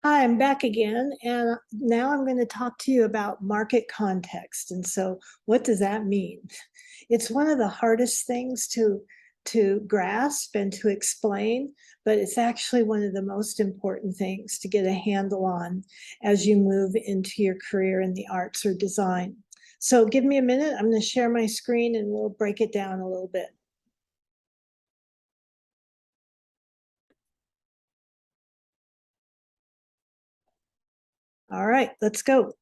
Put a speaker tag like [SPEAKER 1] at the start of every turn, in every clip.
[SPEAKER 1] Hi, I'm back again, and now I'm going to talk to you about market context. And so, what does that mean? It's one of the hardest things to grasp and to explain, but it's actually one of the most important things to get a handle on as you move into your career in the arts or design. So, give me a minute. I'm going to share my screen and we'll break it down a little bit. All right, let's go.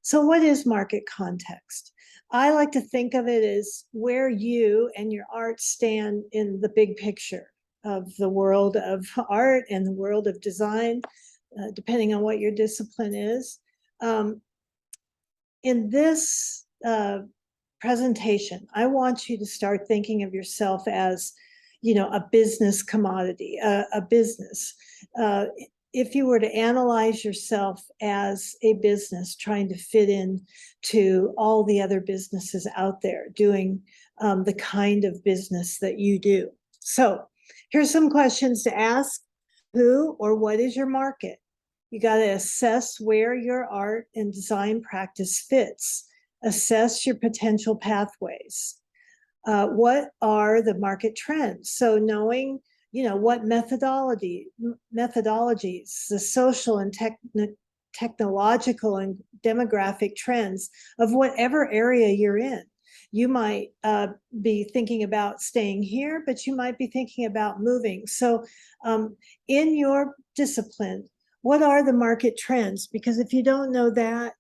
[SPEAKER 1] So what is market context? I like to think of it as where you and your art stand in the big picture of the world of art and the world of design, depending on what your discipline is. Um, in this presentation, I want you to start thinking of yourself as, a business commodity, a business. If you were to analyze yourself as a business trying to fit in to all the other businesses out there doing the kind of business that you do. So here's some questions to ask. Who or what is your market? You got to assess where your art and design practice fits. Assess your potential pathways. What are the market trends? So knowing, what methodologies, the social and technological and demographic trends of whatever area you're in. You might be thinking about staying here, but you might be thinking about moving. So in your discipline, what are the market trends? Because if you don't know that,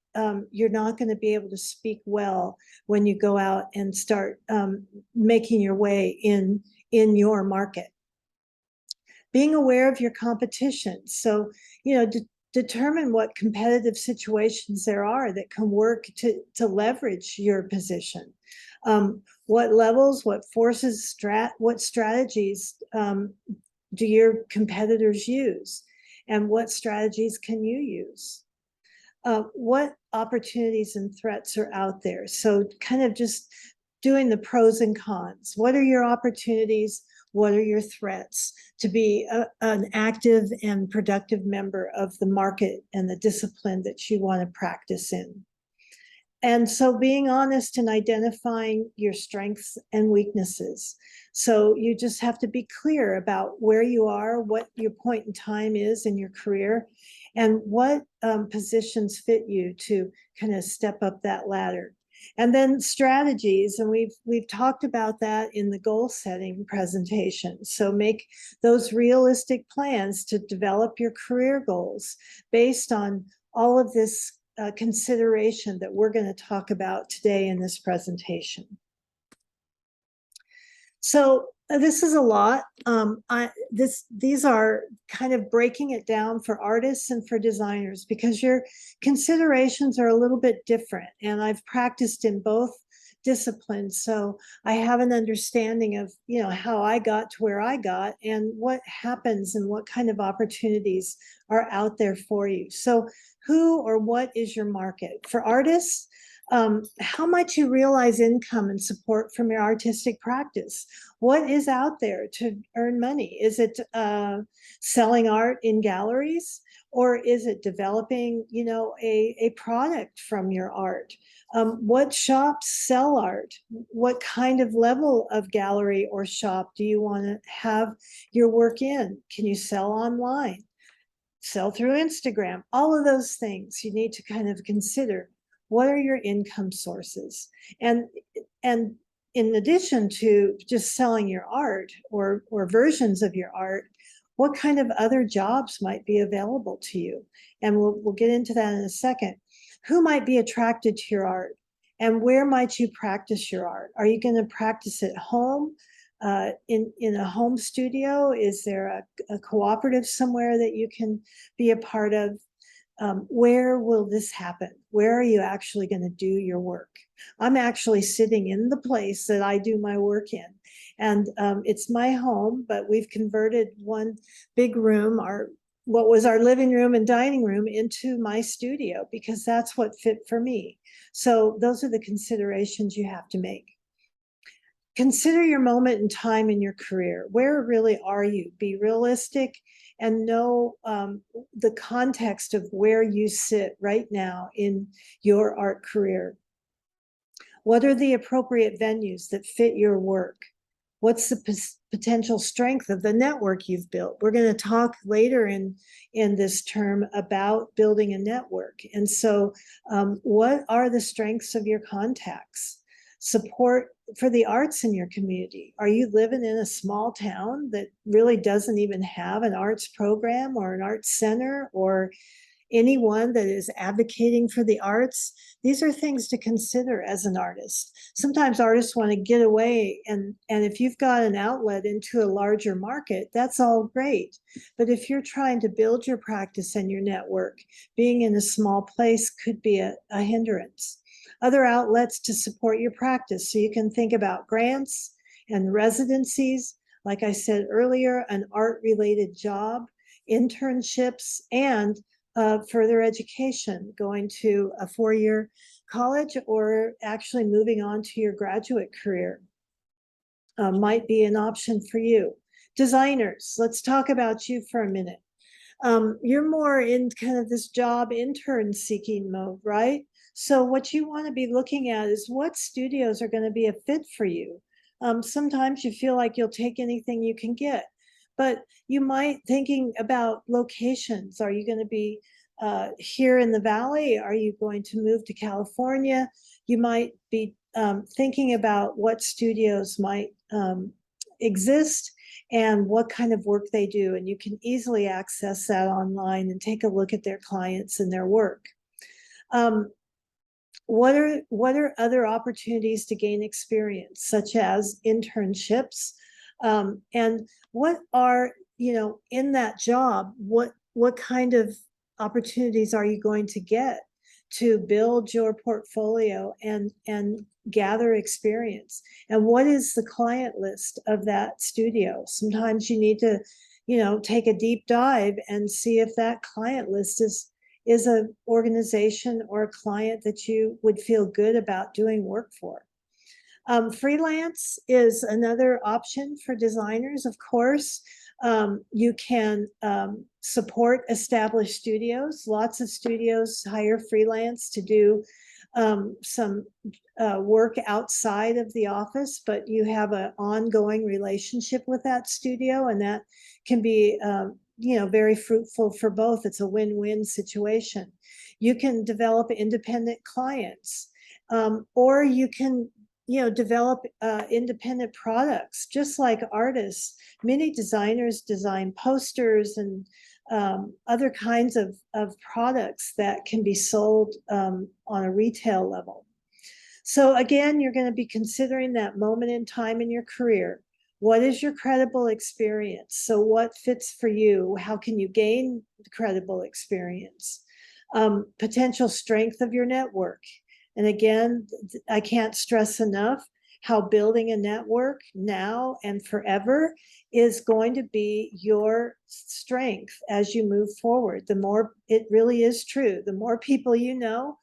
[SPEAKER 1] you're not going to be able to speak well when you go out and start making your way in your market. Being aware of your competition. So, determine what competitive situations there are that can work to leverage your position. What levels, what forces, what strategies do your competitors use? And what strategies can you use? What opportunities and threats are out there? So kind of just doing the pros and cons. What are your opportunities? What are your threats to be an active and productive member of the market and the discipline that you want to practice in? And so being honest and identifying your strengths and weaknesses. So you just have to be clear about where you are, what your point in time is in your career, and what positions fit you to kind of step up that ladder. And then strategies, and we've talked about that in the goal setting presentation. So make those realistic plans to develop your career goals based on all of this consideration that we're going to talk about today in this presentation. So this is a lot. These are kind of breaking it down for artists and for designers because your considerations are a little bit different. And I've practiced in both disciplines, so I have an understanding of how I got to where I got and what happens and what kind of opportunities are out there for you. So who or what is your market? For artists, how might you realize income and support from your artistic practice? What is out there to earn money? Is it selling art in galleries? Or is it developing, a product from your art? What shops sell art? What kind of level of gallery or shop do you want to have your work in? Can you sell online? Sell through Instagram? All of those things you need to kind of consider. What are your income sources? And in addition to just selling your art or versions of your art, what kind of other jobs might be available to you? And we'll get into that in a second. Who might be attracted to your art? And where might you practice your art? Are you going to practice at home? In a home studio? Is there a cooperative somewhere that you can be a part of? Where will this happen? Where are you actually going to do your work? I'm actually sitting in the place that I do my work in. And it's my home, but we've converted one big room, what was our living room and dining room, into my studio because that's what fit for me. So those are the considerations you have to make. Consider your moment in time in your career. Where really are you? Be realistic and know the context of where you sit right now in your art career. What are the appropriate venues that fit your work? What's the potential strength of the network you've built? We're going to talk later in this term about building a network. And so what are the strengths of your contacts? Support for the arts in your community. Are you living in a small town that really doesn't even have an arts program or an arts center or anyone that is advocating for the arts? These are things to consider as an artist. Sometimes artists want to get away, and if you've got an outlet into a larger market, that's all great. But if you're trying to build your practice and your network, being in a small place could be a hindrance. Other outlets to support your practice. So you can think about grants and residencies, like I said earlier, an art-related job, internships, and further education, going to a 4-year college or actually moving on to your graduate career might be an option for you. Designers, let's talk about you for a minute. You're more in kind of this job intern seeking mode, right? So what you want to be looking at is what studios are going to be a fit for you. Sometimes you feel like you'll take anything you can get, but you might thinking about locations. Are you going to be here in the Valley? Are you going to move to California? You might be thinking about what studios might exist and what kind of work they do. And you can easily access that online and take a look at their clients and their work. What are other opportunities to gain experience, such as internships? And what are, in that job, what kind of opportunities are you going to get to build your portfolio and gather experience? And what is the client list of that studio? Sometimes you need to, take a deep dive and see if that client list is an organization or a client that you would feel good about doing work for. Freelance is another option for designers, of course. You can support established studios. Lots of studios hire freelance to do some work outside of the office, but you have an ongoing relationship with that studio, and that can be very fruitful for both. It's a win-win situation. You can develop independent clients, or you can develop independent products. Just like artists, many designers design posters and other kinds of products that can be sold on a retail level. So again, you're going to be considering that moment in time in your career. What is your credible experience? So what fits for you? How can you gain credible experience? Potential strength of your network. And again, I can't stress enough how building a network now and forever is going to be your strength as you move forward. The more, it really is true, the more people you know,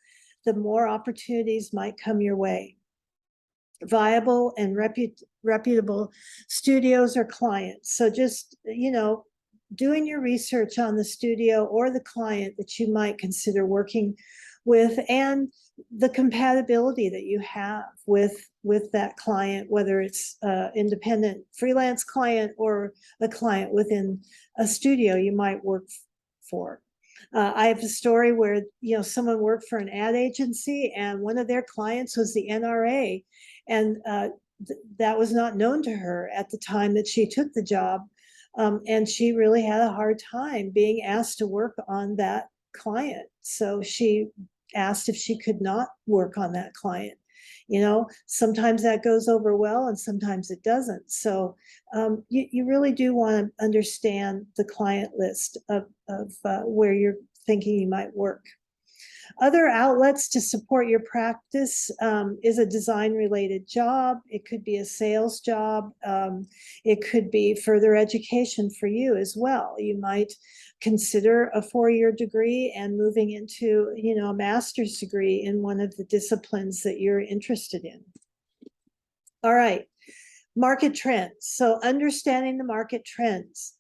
[SPEAKER 1] the more opportunities might come your way. Viable and reputable studios or clients. So just, doing your research on the studio or the client that you might consider working with, and the compatibility that you have with that client, whether it's independent freelance client or a client within a studio you might work for. I have a story where someone worked for an ad agency, and one of their clients was the NRA, and that was not known to her at the time that she took the job, and she really had a hard time being asked to work on that client. So she asked if she could not work on that client. Sometimes that goes over well and sometimes it doesn't. So you really do want to understand the client list of where you're thinking you might work. Other outlets to support your practice is a design-related job. It could be a sales job. It could be further education for you as well. You might consider a 4-year degree and moving into, a master's degree in one of the disciplines that you're interested in. All right. Market trends. So understanding the market trends.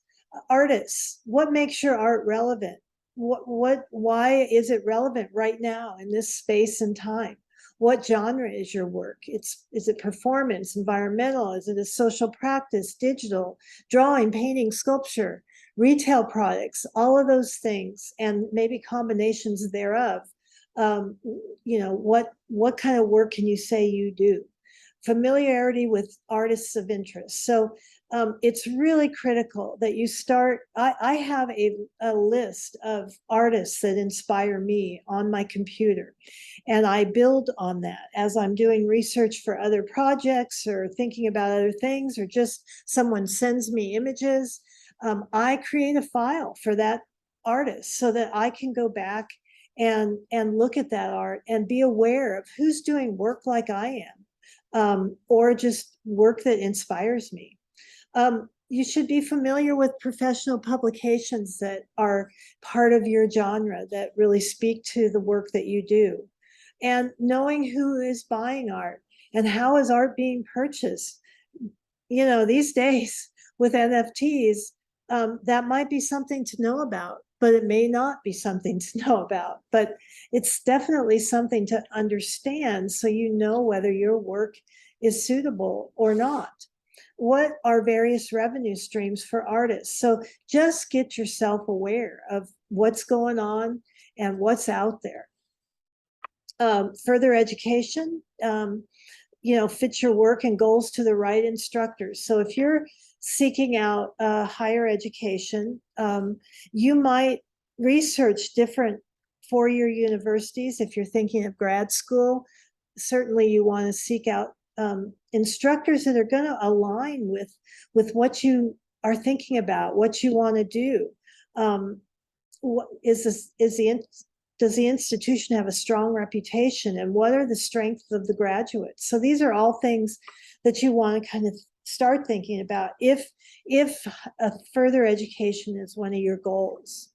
[SPEAKER 1] Artists, what makes your art relevant? Why is it relevant right now in this space and time? What genre is your work? Is it performance, environmental? Is it a social practice, digital, drawing, painting, sculpture, retail products, all of those things, and maybe combinations thereof? What kind of work can you say you do? Familiarity with artists of interest. So it's really critical that you start. I have a list of artists that inspire me on my computer, and I build on that as I'm doing research for other projects or thinking about other things, or just someone sends me images. I create a file for that artist so that I can go back and look at that art and be aware of who's doing work like I am, or just work that inspires me. You should be familiar with professional publications that are part of your genre that really speak to the work that you do. And knowing who is buying art and how is art being purchased. These days with NFTs, that might be something to know about, but it may not be something to know about. But it's definitely something to understand so you know whether your work is suitable or not. What are various revenue streams for artists? So just get yourself aware of what's going on and what's out there. Further education, fit your work and goals to the right instructors. So if you're seeking out higher education, you might research different four-year universities. If you're thinking of grad school, certainly you want to seek out instructors that are going to align with what you are thinking about, what you want to do. Does the institution have a strong reputation, and what are the strengths of the graduates? So these are all things that you want to kind of start thinking about if a further education is one of your goals.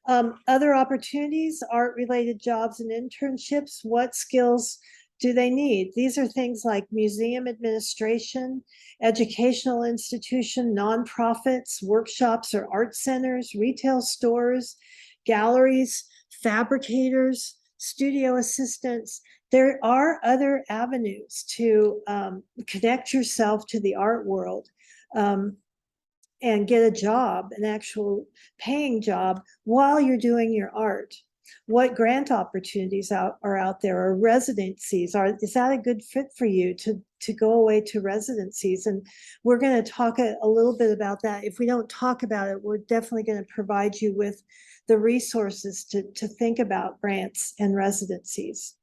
[SPEAKER 1] Other opportunities, art-related jobs and internships. What skills do they need? These are things like museum administration, educational institution, nonprofits, workshops or art centers, retail stores, galleries, fabricators, studio assistants. There are other avenues to connect yourself to the art world and get a job, an actual paying job, while you're doing your art. What grant opportunities are out there, or residencies? Is that a good fit for you to go away to residencies? And we're going to talk a little bit about that. If we don't talk about it, we're definitely going to provide you with the resources to think about grants and residencies.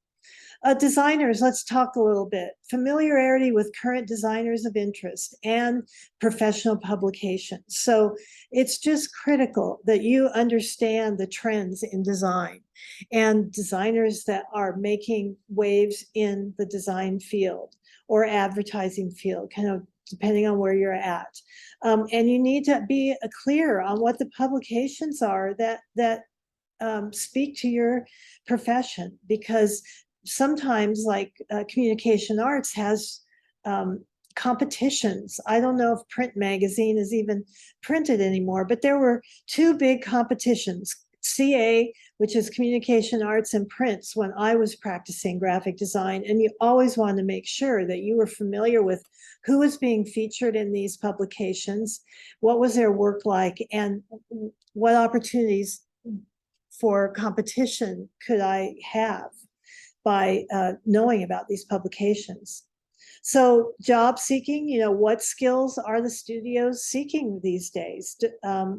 [SPEAKER 1] Designers, let's talk a little bit. Familiarity with current designers of interest and professional publications. So it's just critical that you understand the trends in design and designers that are making waves in the design field or advertising field, kind of depending on where you're at. And you need to be clear on what the publications are that speak to your profession, because sometimes, like communication arts has competitions. I don't know if print magazine is even printed anymore, but there were two big competitions, CA, which is communication arts, and prints, when I was practicing graphic design. And you always wanted to make sure that you were familiar with who was being featured in these publications, what was their work like, and what opportunities for competition could I have by knowing about these publications. So job seeking, what skills are the studios seeking these days?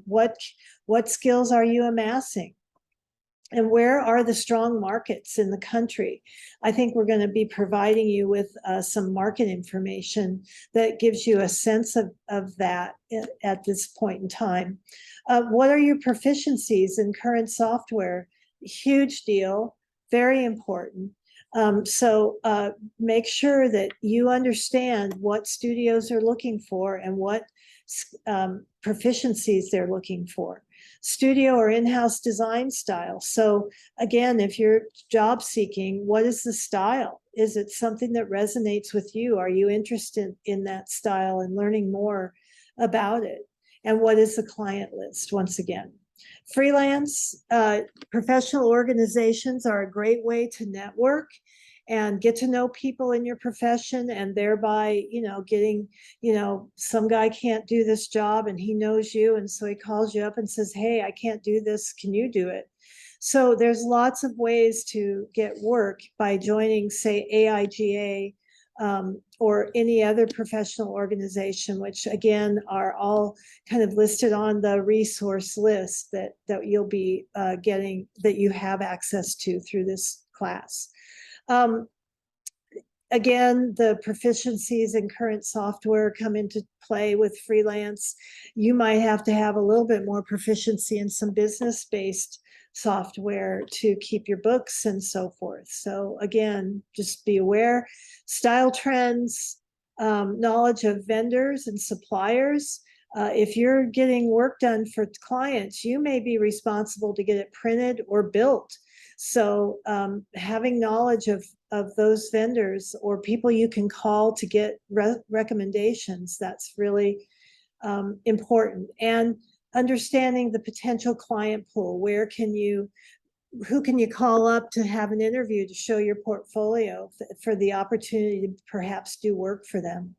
[SPEAKER 1] What skills are you amassing? And where are the strong markets in the country? I think we're going to be providing you with some market information that gives you a sense of that at this point in time. What are your proficiencies in current software? Huge deal, very important. So make sure that you understand what studios are looking for and what proficiencies they're looking for. studio or in-house design style. So again, if you're job seeking, what is the style? Is it something that resonates with you? Are you interested in that style and learning more about it? And what is the client list? Once again, freelance, professional organizations are a great way to network and get to know people in your profession, and thereby, getting, some guy can't do this job and he knows you, and so he calls you up and says, hey, I can't do this, can you do it? So there's lots of ways to get work by joining, say, AIGA, or any other professional organization, which again are all kind of listed on the resource list that you'll be getting, that you have access to through this class. Again, the proficiencies in current software come into play with freelance. You might have to have a little bit more proficiency in some business-based software to keep your books and so forth. So again, just be aware. Style trends, knowledge of vendors and suppliers. If you're getting work done for clients, you may be responsible to get it printed or built. So having knowledge of those vendors or people you can call to get recommendations, that's really important. And understanding the potential client pool. Who can you call up to have an interview to show your portfolio for the opportunity to perhaps do work for them?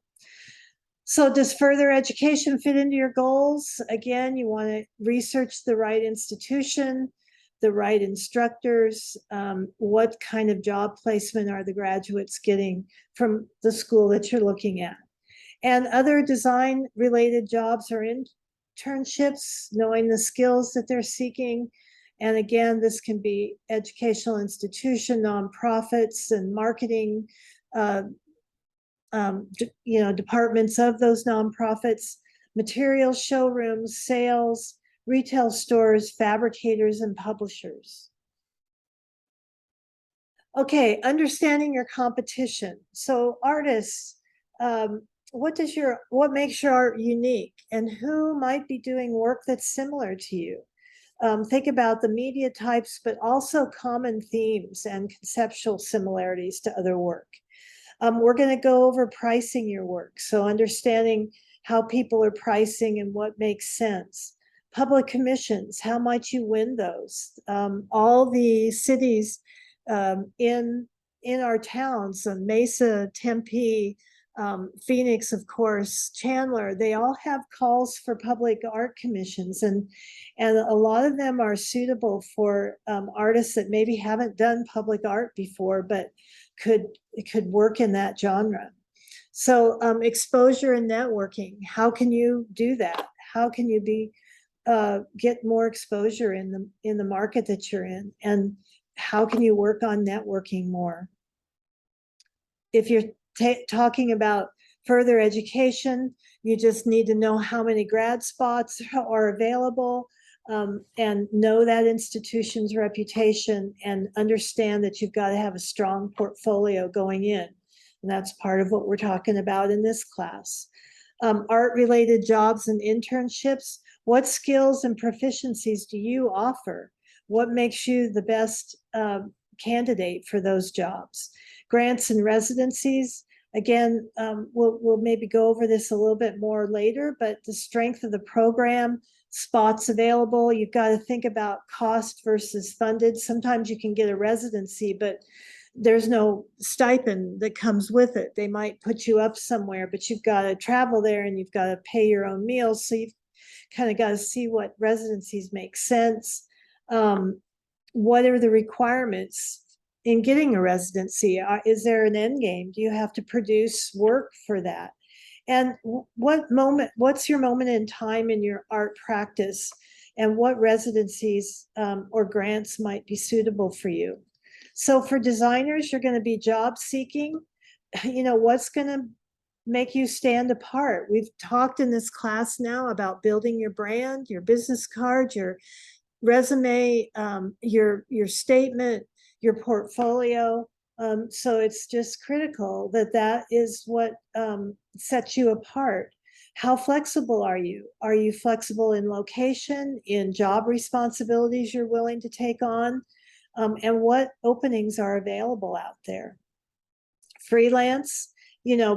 [SPEAKER 1] So does further education fit into your goals? Again, you want to research the right institution, the right instructors, what kind of job placement are the graduates getting from the school that you're looking at. And other design related jobs or internships, knowing the skills that they're seeking. And again, this can be educational institution, nonprofits, and marketing, departments of those nonprofits, materials showrooms, sales, retail stores, fabricators, and publishers. Okay, understanding your competition. So artists, what makes your art unique, and who might be doing work that's similar to you? Think about the media types, but also common themes and conceptual similarities to other work. We're going to go over pricing your work, so understanding how people are pricing and what makes sense. Public commissions, how might you win those? All the cities in our towns, Mesa, Tempe, Phoenix, of course, Chandler, they all have calls for public art commissions, and a lot of them are suitable for artists that maybe haven't done public art before, but could work in that genre. So exposure and networking, how can you do that? How can you get more exposure in the market that you're in, and how can you work on networking more? If you're talking about further education, you just need to know how many grad spots are available, and know that institution's reputation, and understand that you've got to have a strong portfolio going in. And that's part of what we're talking about in this class. Art-related jobs and internships. What skills and proficiencies do you offer? What makes you the best candidate for those jobs? Grants and residencies. Again, we'll maybe go over this a little bit more later, but the strength of the program, spots available. You've got to think about cost versus funded. Sometimes you can get a residency, but there's no stipend that comes with it. They might put you up somewhere, but you've got to travel there and you've got to pay your own meals. So you've kind of got to see what residencies make sense. What are the requirements in getting a residency? Is there an end game? Do you have to produce work for that? And what's your moment in time in your art practice, and what residencies or grants might be suitable for you? So for designers, you're going to be job seeking. What's going to make you stand apart? We've talked in this class now about building your brand, your business card, your resume, your statement, your portfolio. So it's just critical that is what sets you apart. How flexible are you? Are you flexible in location, in job responsibilities you're willing to take on? And what openings are available out there? Freelance,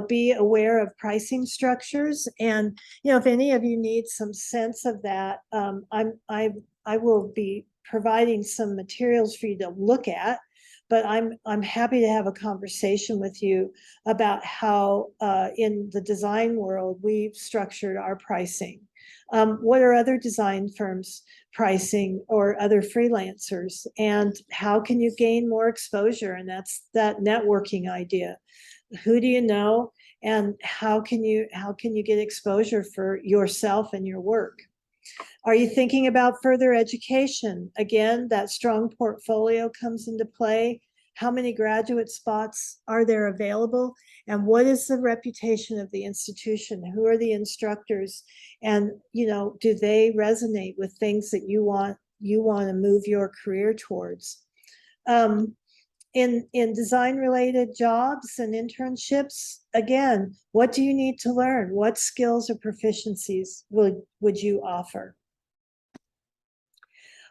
[SPEAKER 1] be aware of pricing structures. And, if any of you need some sense of that, I will be providing some materials for you to look at, but I'm happy to have a conversation with you about how in the design world we've structured our pricing. What are other design firms pricing, or other freelancers, and how can you gain more exposure? And that's that networking idea. Who do you know, and how can you get exposure for yourself and your work? Are you thinking about further education? Again, that strong portfolio comes into play. How many graduate spots are there available? And what is the reputation of the institution? Who are the instructors? And, do they resonate with things that you want to move your career towards? In design related jobs and internships, again, what do you need to learn? What skills or proficiencies would you offer?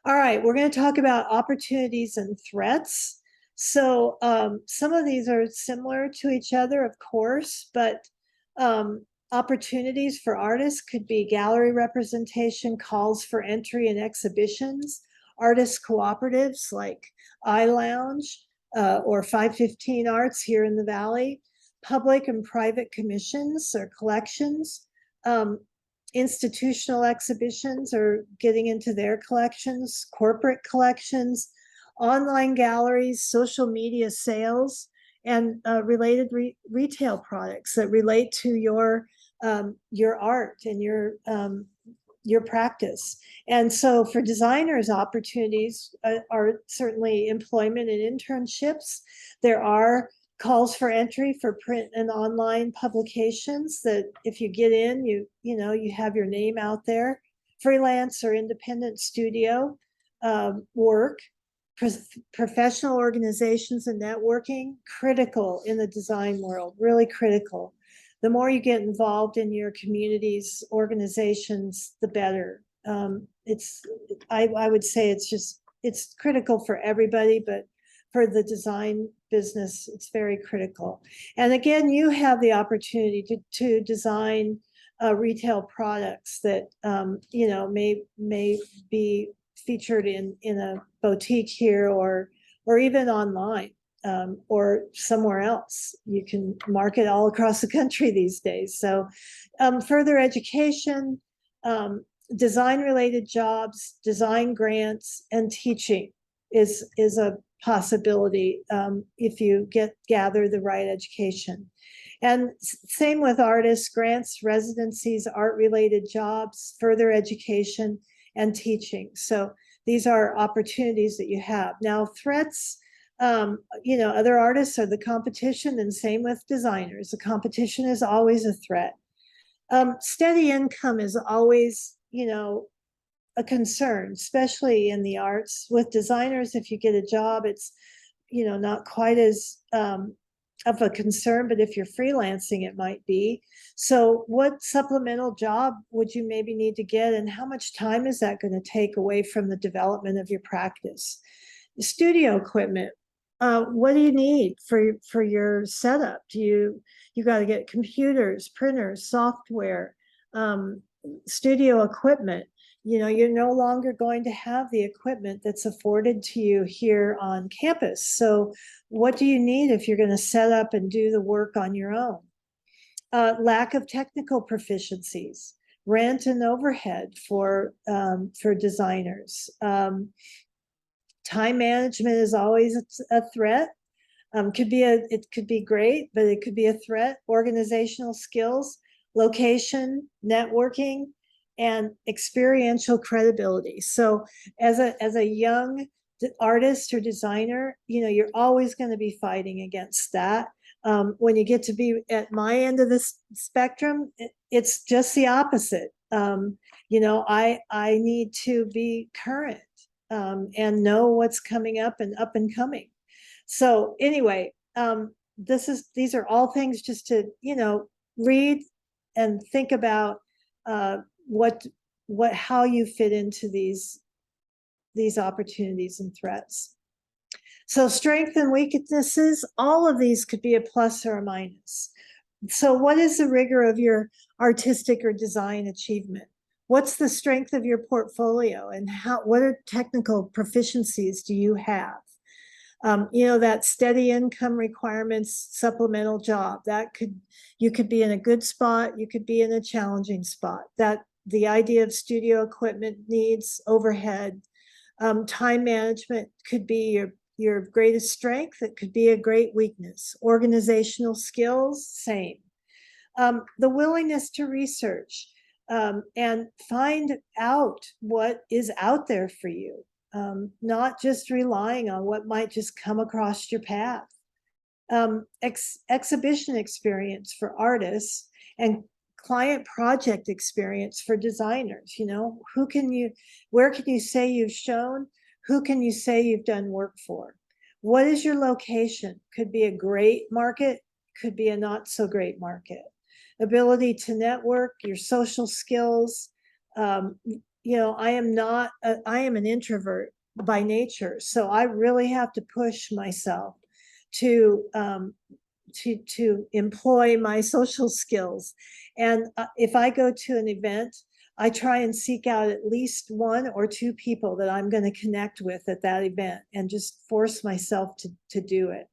[SPEAKER 1] All right, we're going to talk about opportunities and threats. So some of these are similar to each other, of course, but opportunities for artists could be gallery representation, calls for entry in exhibitions, artist cooperatives like iLounge or 515 Arts here in the Valley, public and private commissions or collections, institutional exhibitions or getting into their collections, corporate collections, online galleries, social media sales, and related retail products that relate to your art and your practice. And so for designers, opportunities are certainly employment and internships. There are calls for entry for print and online publications that if you get in, you have your name out there. Freelance or independent studio work, professional organizations and networking, critical in the design world, really critical. The more you get involved in your communities, organizations, the better. I would say it's critical for everybody, but for the design business, it's very critical. And again, you have the opportunity to design retail products that may be featured in a boutique here or even online or somewhere else. You can market all across the country these days. So further education, design related jobs, design grants, and teaching is a possibility if you gather the right education. And same with artists, grants, residencies, art related jobs, further education, and teaching. So these are opportunities that you have. Now, threats, other artists are the competition, and same with designers. The competition is always a threat. Steady income is always, a concern, especially in the arts. With designers, if you get a job, it's, not quite as of a concern, but if you're freelancing, it might be. So what supplemental job would you maybe need to get, and how much time is that going to take away from the development of your practice? Studio equipment, what do you need for your setup? You got to get computers, printers, software, studio equipment. You're no longer going to have the equipment that's afforded to you here on campus. So what do you need if you're going to set up and do the work on your own? Lack of technical proficiencies, rent and overhead for designers. Time management is always a threat. It could be great, but it could be a threat. Organizational skills, location, networking, and experiential credibility. So as a young artist or designer, you're always going to be fighting against that. When you get to be at my end of the spectrum, it's just the opposite. I need to be current and know what's coming up and coming. So anyway, these are all things just to read and think about how you fit into these opportunities and threats. So strengths and weaknesses, all of these could be a plus or a minus. So what is the rigor of your artistic or design achievement? What's the strength of your portfolio, and what are technical proficiencies do you have? That steady income requirements, supplemental job, you could be in a good spot, you could be in a challenging spot. That the idea of studio equipment needs, overhead, time management could be your greatest strength. It could be a great weakness. Organizational skills, same. The willingness to research and find out what is out there for you, not just relying on what might just come across your path. Exhibition experience for artists and client project experience for designers. Where can you say you've shown? Who can you say you've done work for? What is your location? Could be a great market, could be a not so great market. Ability to network, your social skills. I am an introvert by nature, so I really have to push myself to employ my social skills. And if I go to an event, I try and seek out at least one or two people that I'm going to connect with at that event and just force myself to do it.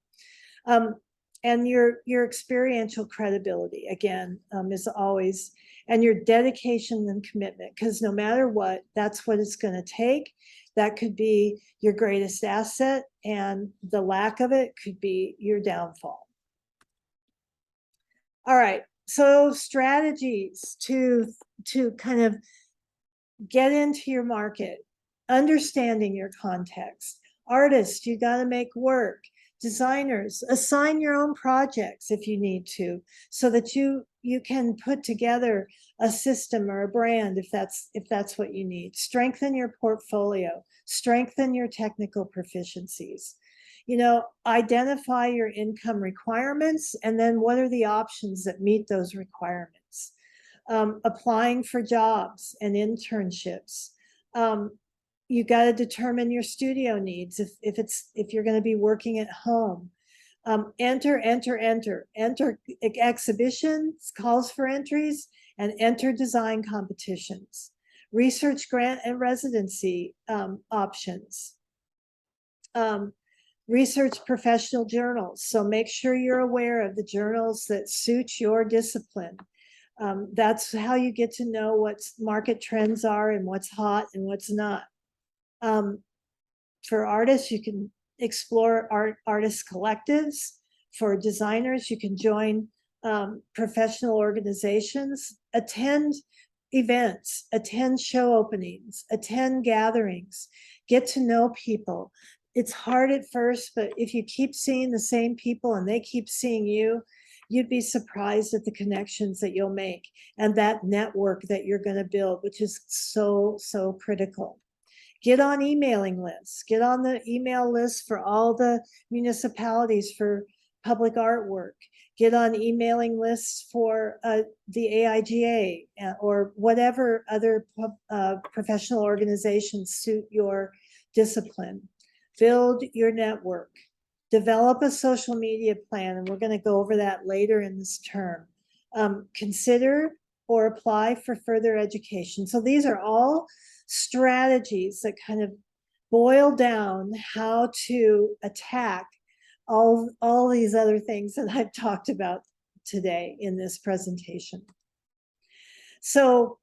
[SPEAKER 1] And your experiential credibility, again, is always, and your dedication and commitment, because no matter what, that's what it's going to take. That could be your greatest asset, and the lack of it could be your downfall. All right, so strategies to kind of get into your market, understanding your context. Artists, you got to make work. Designers, assign your own projects if you need to, so that you can put together a system or a brand if that's what you need. Strengthen your portfolio, strengthen your technical proficiencies. Identify your income requirements, and then what are the options that meet those requirements. Applying for jobs and internships. You got to determine your studio needs if you're going to be working at home. Enter exhibitions, calls for entries, and enter design competitions. Research grant and residency options. Research professional journals. So make sure you're aware of the journals that suit your discipline. That's how you get to know what market trends are and what's hot and what's not. For artists, you can explore artist collectives. For designers, you can join professional organizations, attend events, attend show openings, attend gatherings, get to know people. It's hard at first, but if you keep seeing the same people and they keep seeing you, you'd be surprised at the connections that you'll make and that network that you're going to build, which is so, so critical. Get on emailing lists. Get on the email list for all the municipalities for public artwork. Get on emailing lists for the AIGA or whatever other professional organizations suit your discipline. Build your network. Develop a social media plan, and we're going to go over that later in this term. Consider or apply for further education. So these are all strategies that kind of boil down how to attack all these other things that I've talked about today in this presentation. So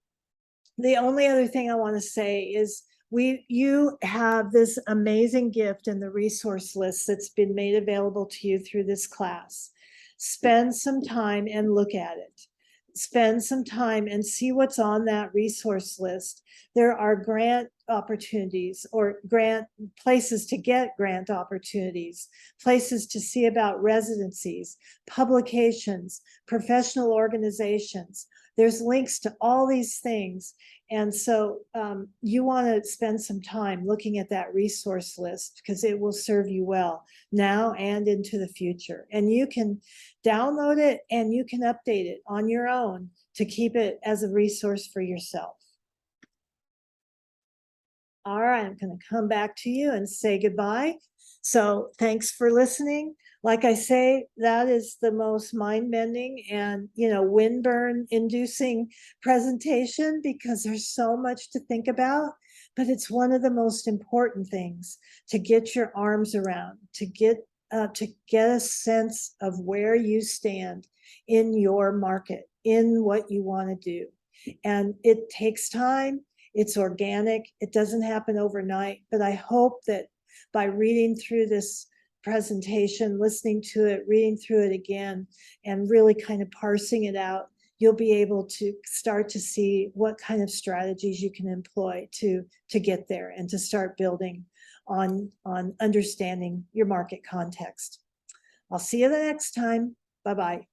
[SPEAKER 1] the only other thing I want to say is you have this amazing gift in the resource list that's been made available to you through this class. Spend some time and look at it. Spend some time and see what's on that resource list. There are grant opportunities or grant places to get grant opportunities, places to see about residencies, publications, professional organizations, There's links to all these things. And so you want to spend some time looking at that resource list because it will serve you well now and into the future. And you can download it and you can update it on your own to keep it as a resource for yourself. All right, I'm going to come back to you and say goodbye. So thanks for listening. Like I say, that is the most mind-bending and, windburn inducing presentation because there's so much to think about, but it's one of the most important things to get your arms around, to get a sense of where you stand in your market, in what you want to do. And it takes time. It's organic. It doesn't happen overnight, but I hope that by reading through this presentation, listening to it, reading through it again, and really kind of parsing it out, you'll be able to start to see what kind of strategies you can employ to get there and to start building on understanding your market context. I'll see you the next time. Bye-bye.